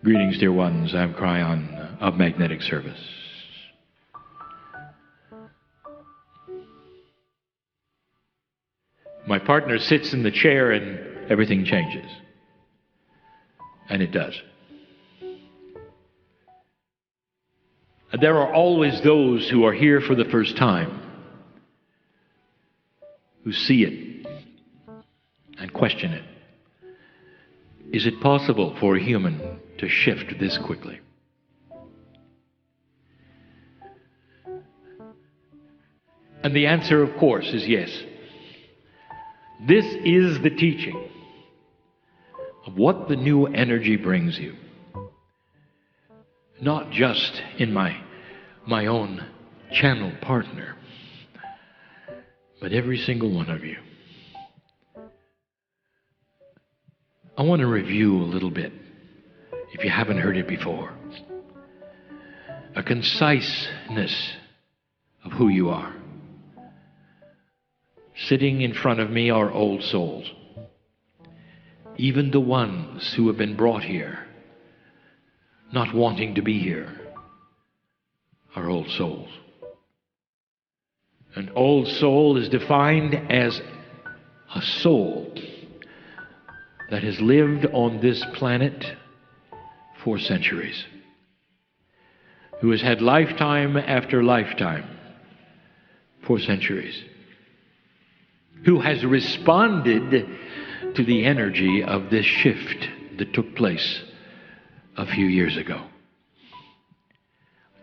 Greetings, dear ones. I'm Kryon of Magnetic Service. My partner sits in the chair and everything changes. And it does. And there are always those who are here for the first time, who see it and question it. Is it possible for a human to shift this quickly? And the answer, of course, is yes. This is the teaching of what the new energy brings you. Not just in my own channel partner, but every single one of you. I want to review a little bit, if you haven't heard it before. A conciseness of who you are. Sitting in front of me are old souls. Even the ones who have been brought here, not wanting to be here, are old souls. An old soul is defined as a soul that has lived on this planet for centuries, who has had lifetime after lifetime for centuries, who has responded to the energy of this shift that took place a few years ago.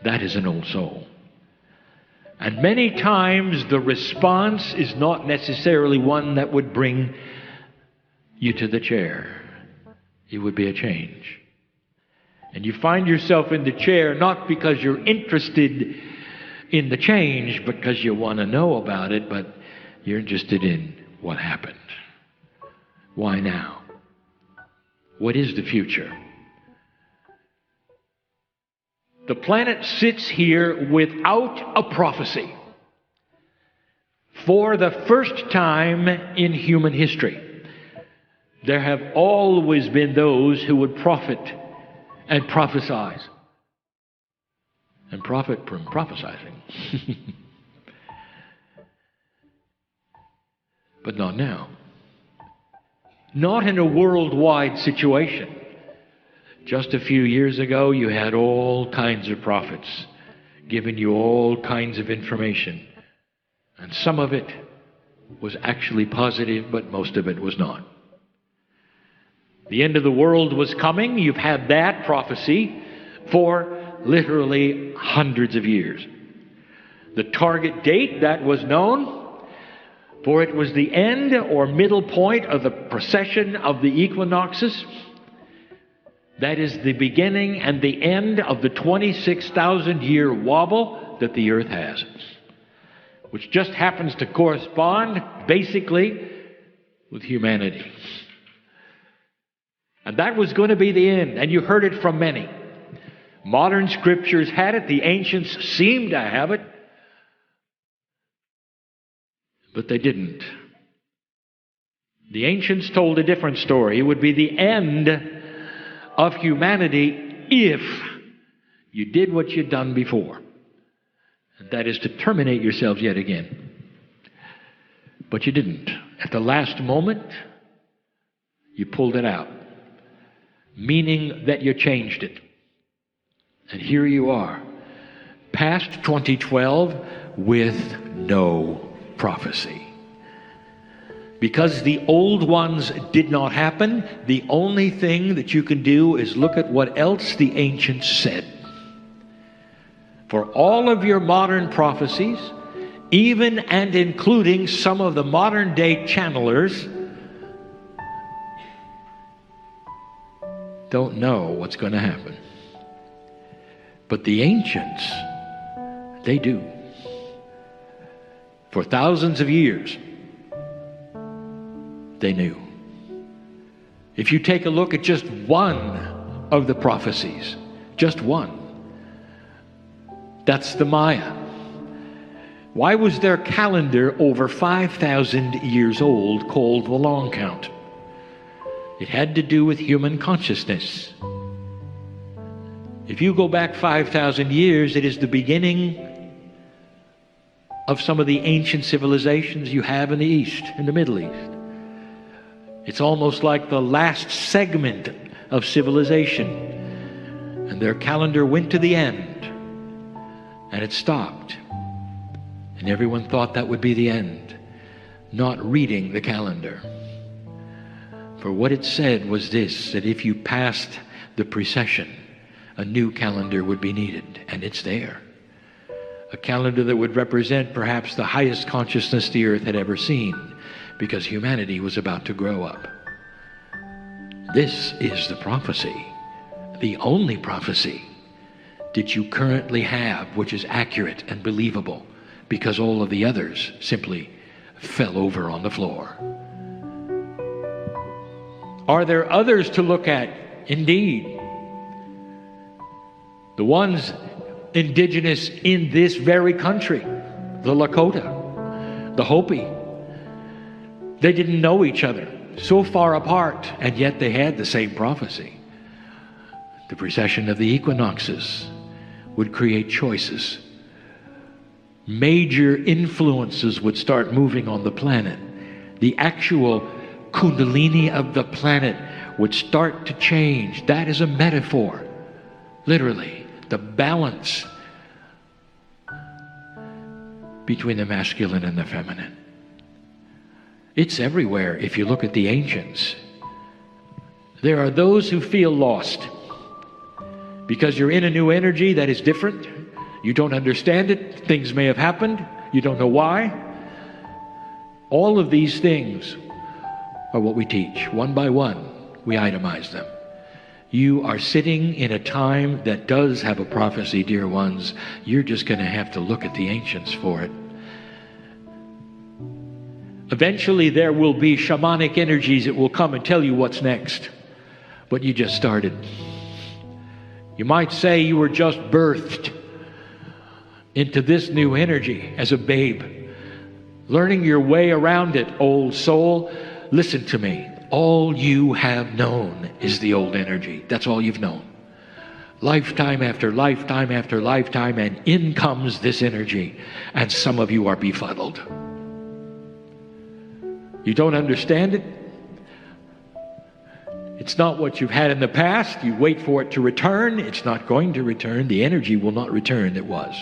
That is an old soul. And many times the response is not necessarily one that would bring you to the chair. It would be a change. And you find yourself in the chair not because you're interested in the change, because you want to know about it, but you're interested in what happened. Why now? What is the future? The planet sits here without a prophecy for the first time in human history. There have always been those who would prophet and prophesize and profit from prophesizing. But not now. Not in a worldwide situation. Just a few years ago, you had all kinds of prophets giving you all kinds of information. And some of it was actually positive, but most of it was not. The end of the world was coming. You've had that prophecy for literally hundreds of years. The target date, that was known, for it was the end or middle point of the precession of the equinoxes. That is the beginning and the end of the 26,000-year wobble that the earth has, which just happens to correspond basically with humanity. And that was going to be the end, and you heard it from many. Modern scriptures had it, the ancients seemed to have it, but they didn't. The ancients told a different story. It would be the end of humanity if you did what you'd done before. And that is to terminate yourselves yet again. But you didn't. At the last moment, you pulled it out, meaning that you changed it. And here you are, past 2012 with no prophecy. Because the old ones did not happen, the only thing that you can do is look at what else the ancients said. For all of your modern prophecies, even and including some of the modern day channelers, don't know what's going to happen. But the ancients, they do. For thousands of years, they knew. If you take a look at just one of the prophecies, just one, that's the Maya. Why was their calendar over 5,000 years old called the long count? It had to do with human consciousness. If you go back 5,000 years, it is the beginning of some of the ancient civilizations you have in the East, in the Middle East. It's almost like the last segment of civilization. And their calendar went to the end, and it stopped. And everyone thought that would be the end, not reading the calendar. For what it said was this, that if you passed the precession, a new calendar would be needed, and it's there. A calendar that would represent perhaps the highest consciousness the earth had ever seen, because humanity was about to grow up. This is the prophecy, the only prophecy that you currently have which is accurate and believable, because all of the others simply fell over on the floor. Are there others to look at? Indeed. The ones indigenous in this very country, the Lakota, the Hopi. They didn't know each other, so far apart, and yet they had the same prophecy. The precession of the equinoxes would create choices. Major influences would start moving on the planet. The actual kundalini of the planet would start to change. That is a metaphor, literally. The balance between the masculine and the feminine. It's everywhere if you look at the ancients. There are those who feel lost because you're in a new energy that is different. You don't understand it. Things may have happened. You don't know why. All of these things are what we teach. One by one, we itemize them. You are sitting in a time that does have a prophecy, dear ones. You're just going to have to look at the ancients for it. Eventually there will be shamanic energies that will come and tell you what's next. But you just started. You might say you were just birthed into this new energy as a babe, learning your way around it, old soul. Listen to me. All you have known is the old energy. That's all you've known. Lifetime after lifetime after lifetime, and in comes this energy. And some of you are befuddled. You don't understand it. It's not what you've had in the past. You wait for it to return. It's not going to return. The energy will not return that was.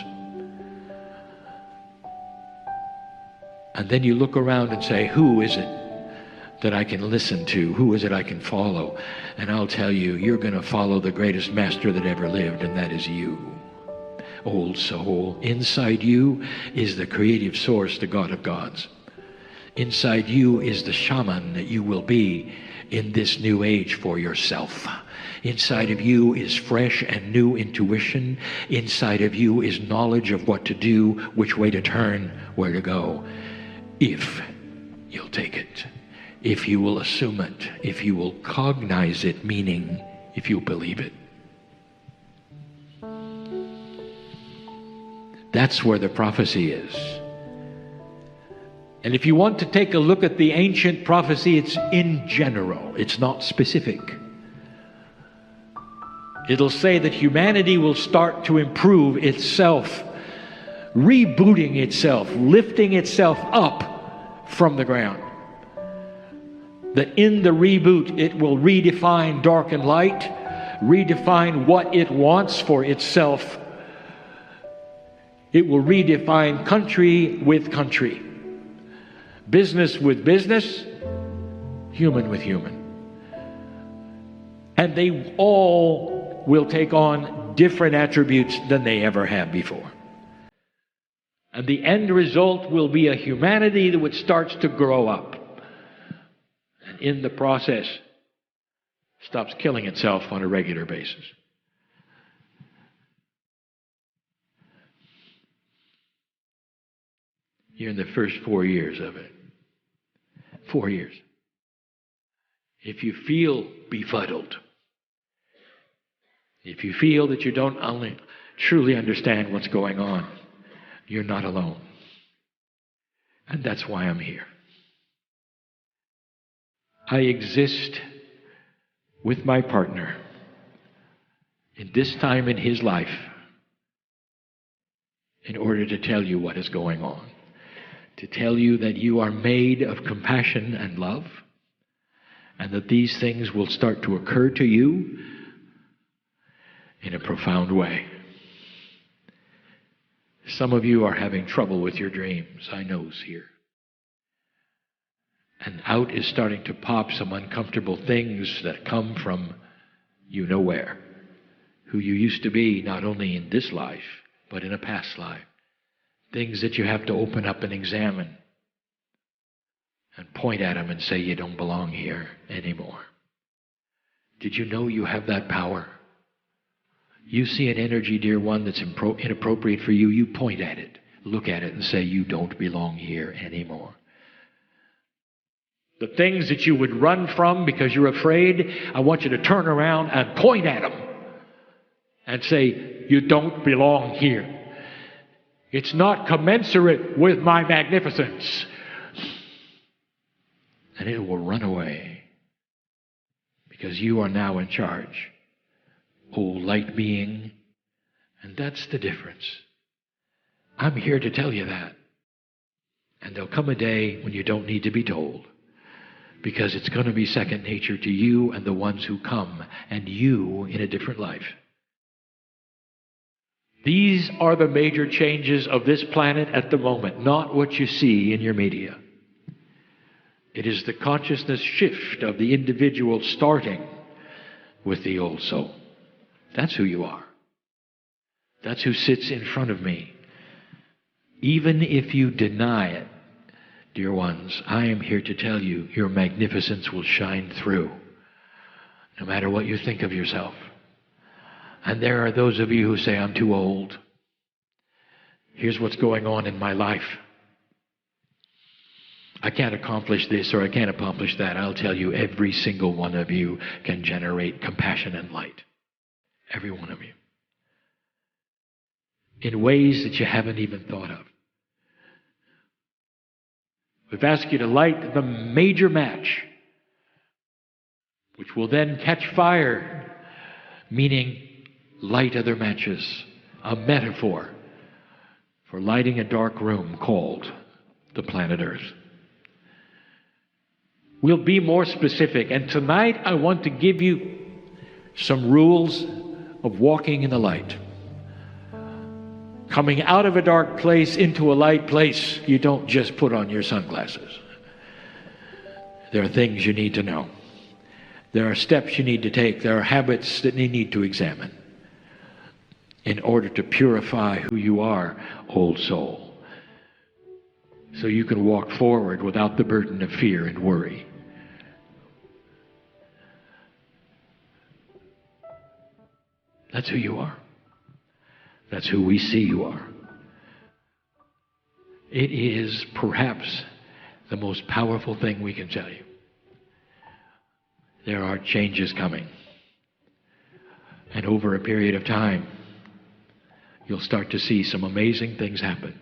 And then you look around and say, who is it that I can listen to? Who is it I can follow? And I'll tell you, you're going to follow the greatest master that ever lived, and that is you. Old soul, inside you is the creative source, the God of gods. Inside you is the shaman that you will be in this new age for yourself. Inside of you is fresh and new intuition. Inside of you is knowledge of what to do, which way to turn, where to go. If you'll take it. If you will assume it, if you will cognize it, meaning if you believe it. That's where the prophecy is. And if you want to take a look at the ancient prophecy, it's in general. It's not specific. It'll say that humanity will start to improve itself, rebooting itself, lifting itself up from the ground. That in the reboot, it will redefine dark and light, redefine what it wants for itself. It will redefine country with country, business with business, human with human. And they all will take on different attributes than they ever have before. And the end result will be a humanity that starts to grow up. In the process, stops killing itself on a regular basis. You're in the first 4 years of it. 4 years. If you feel befuddled, if you feel that you don't only truly understand what's going on, you're not alone. And that's why I'm here. I exist with my partner in this time in his life in order to tell you what is going on. To tell you that you are made of compassion and love, and that these things will start to occur to you in a profound way. Some of you are having trouble with your dreams, I knows here. And out is starting to pop some uncomfortable things that come from you know where. Who you used to be, not only in this life, but in a past life. Things that you have to open up and examine and point at them and say you don't belong here anymore. Did you know you have that power? You see an energy, dear one, that's inappropriate for you, you point at it, look at it and say you don't belong here anymore. The things that you would run from because you're afraid, I want you to turn around and point at them and say you don't belong here. It's not commensurate with my magnificence. And it will run away because you are now in charge. Oh, light being. And that's the difference. I'm here to tell you that. And there'll come a day when you don't need to be told, because it's going to be second nature to you and the ones who come, and you in a different life. These are the major changes of this planet at the moment, not what you see in your media. It is the consciousness shift of the individual starting with the old soul. That's who you are. That's who sits in front of me. Even if you deny it, dear ones, I am here to tell you your magnificence will shine through, no matter what you think of yourself. And there are those of you who say, I'm too old. Here's what's going on in my life. I can't accomplish this or I can't accomplish that. I'll tell you, every single one of you can generate compassion and light. Every one of you. In ways that you haven't even thought of. We've asked you to light the major match, which will then catch fire, meaning light other matches, a metaphor for lighting a dark room called the planet Earth. We'll be more specific, and tonight I want to give you some rules of walking in the light. Coming out of a dark place into a light place, you don't just put on your sunglasses. There are things you need to know. There are steps you need to take. There are habits that you need to examine in order to purify who you are, old soul, so you can walk forward without the burden of fear and worry. That's who you are. That's who we see you are. It is perhaps the most powerful thing we can tell you. There are changes coming. And over a period of time, you'll start to see some amazing things happen.